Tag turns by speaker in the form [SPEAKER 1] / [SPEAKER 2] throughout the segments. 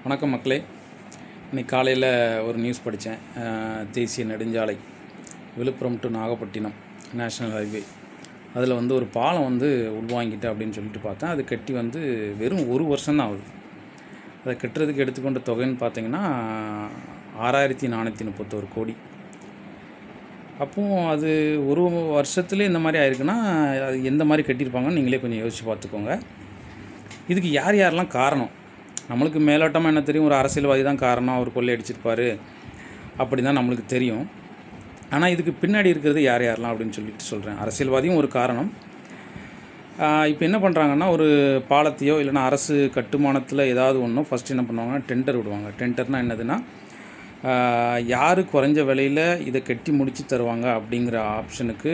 [SPEAKER 1] வணக்கம் மக்களே. இன்றைக்கி காலையில் ஒரு நியூஸ் படித்தேன். தேசிய நெடுஞ்சாலை Villupuram to Nagapattinam national highway, அதில் ஒரு பாலம் உள்வாங்கிட்டு அப்படின்னு சொல்லிட்டு பார்த்தேன். அது கட்டி வெறும் 1 வருஷம்தான் ஆகுது. அதை கட்டுறதுக்கு எடுத்துக்கொண்ட தொகைன்னு பார்த்தீங்கன்னா 6431 கோடி. அப்போது அது 1 வருஷத்துலேயே இந்த மாதிரி ஆயிருக்குன்னா அது எந்த மாதிரி கட்டியிருப்பாங்கன்னு நீங்களே கொஞ்சம் யோசித்து பார்த்துக்கோங்க. இதுக்கு யார் யாரெல்லாம் காரணம்? நம்மளுக்கு மேலோட்டமாக என்ன தெரியும், ஒரு அரசியல்வாதி தான் காரணம், அவர் கொள்ளையடிச்சிருப்பார் அப்படி தான் நம்மளுக்கு தெரியும். ஆனால் இதுக்கு பின்னாடி இருக்கிறது யார் யாரெல்லாம் அப்படின்னு சொல்லிட்டு சொல்கிறேன். அரசியல்வாதியும் ஒரு காரணம். இப்போ என்ன பண்ணுறாங்கன்னா, ஒரு பாலத்தையோ இல்லைனா அரசு கட்டுமானத்தில் ஏதாவது ஒன்றும் ஃபஸ்ட்டு என்ன பண்ணுவாங்கன்னா டெண்டர் விடுவாங்க. டெண்டர்னால் என்னதுன்னா, யார் குறைஞ்ச விலையில் இதை கட்டி முடித்து தருவாங்க அப்படிங்கிற ஆப்ஷனுக்கு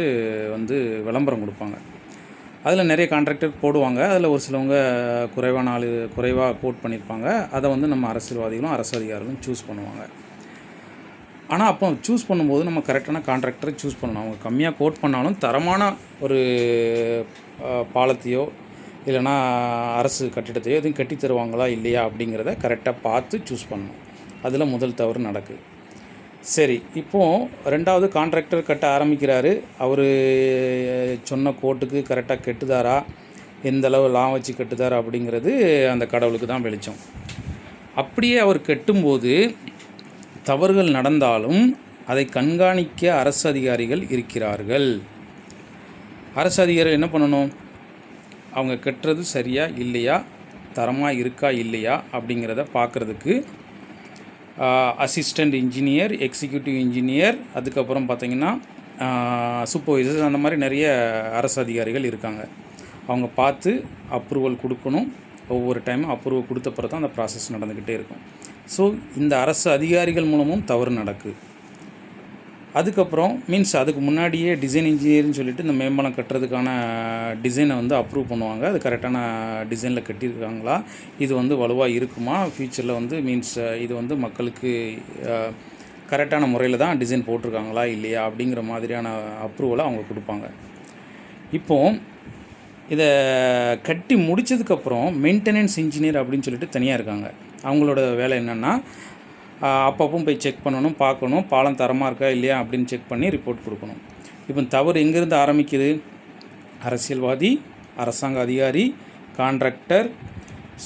[SPEAKER 1] விளம்பரம் கொடுப்பாங்க. அதில் நிறைய கான்ட்ராக்டர் போடுவாங்க. அதில் ஒரு சிலவங்க குறைவாக கோட் பண்ணியிருப்பாங்க. அதை நம்ம அரசியல்வாதிகளும் அரசு அதிகாரிகளும் சூஸ் பண்ணுவாங்க. ஆனால் அப்போ சூஸ் பண்ணும்போது நம்ம கரெக்டான கான்ட்ராக்டரை சூஸ் பண்ணணும். அவங்க கம்மியாக கோட் பண்ணாலும் தரமான ஒரு பாலத்தையோ இல்லைனா அரசு கட்டிடத்தையோ எதுவும் கட்டி தருவாங்களா இல்லையா அப்படிங்கிறத கரெக்டாக பார்த்து சூஸ் பண்ணணும். அதில் முதல் தவறு நடக்குது. சரி, இப்போது 2வது கான்ட்ராக்டர் கட்ட ஆரம்பிக்கிறாரு. அவர் சொன்ன கோட்டுக்கு கரெக்டாக கட்டுதாரா, எந்த அளவு லாபம் வச்சு கட்டுதாரா அப்படிங்கிறது அந்த கடவுளுக்கு தான் வெளிச்சம். அப்படியே அவர் கட்டும்போது தவறுகள் நடந்தாலும் அதை கண்காணிக்க அரசு அதிகாரிகள் இருக்கிறார்கள். அரசு அதிகாரிகள் என்ன பண்ணணும்? அவங்க கட்டுறது சரியா இல்லையா, தரமாக இருக்கா இல்லையா அப்படிங்கிறத பார்க்குறதுக்கு அசிஸ்டண்ட் இன்ஜினியர், எக்ஸிக்யூட்டிவ் இன்ஜினியர், அதுக்கப்புறம் பார்த்திங்கன்னா சூப்பர்வைசர்ஸ், அந்த மாதிரி நிறைய அரசு அதிகாரிகள் இருக்காங்க. அவங்க பார்த்து அப்ரூவல் கொடுக்கணும். ஒவ்வொரு டைமும் அப்ரூவல் கொடுத்த பிறகு தான் அந்த ப்ராசஸ் நடந்துக்கிட்டே இருக்கும். ஸோ இந்த அரசு அதிகாரிகள் மூலமும் தவறு நடக்குது. அதுக்கப்புறம் அதுக்கு முன்னாடியே டிசைன் இன்ஜினியர்னு சொல்லிட்டு இந்த மேம்பாலம் கட்டுறதுக்கான டிசைனை அப்ரூவ் பண்ணுவாங்க. அது கரெக்டான டிசைனில் கட்டியிருக்காங்களா, இது வலுவாக இருக்குமா, ஃப்யூச்சரில் இது மக்களுக்கு கரெக்டான முறையில் தான் டிசைன் போட்டிருக்காங்களா இல்லையா அப்படிங்கிற மாதிரியான அப்ரூவலை அவங்க கொடுப்பாங்க. இப்போது இதை கட்டி முடித்ததுக்கப்புறம் மெயின்டெனன்ஸ் இன்ஜினியர் அப்படின்னு சொல்லிட்டு தனியாக இருக்காங்க. அவங்களோட வேலை என்னென்னா, அப்பப்போ போய் செக் பண்ணணும், பார்க்கணும், பாலம் தரமாக இருக்கா இல்லையா அப்படின்னு செக் பண்ணி ரிப்போர்ட் கொடுக்கணும். இப்போ தவறு எங்கேருந்து ஆரம்பிக்குது? அரசியல்வாதி, அரசாங்க அதிகாரி, contractor,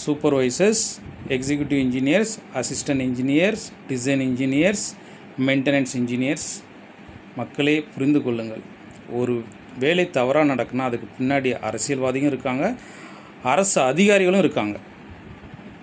[SPEAKER 1] supervisors, executive engineers, assistant engineers, design engineers, maintenance engineers. மக்களே புரிந்து கொள்ளுங்கள், ஒரு வேலை தவறாக நடக்குன்னா அதுக்கு பின்னாடி அரசியல்வாதியும் இருக்காங்க, அரசு அதிகாரிகளும் இருக்காங்க.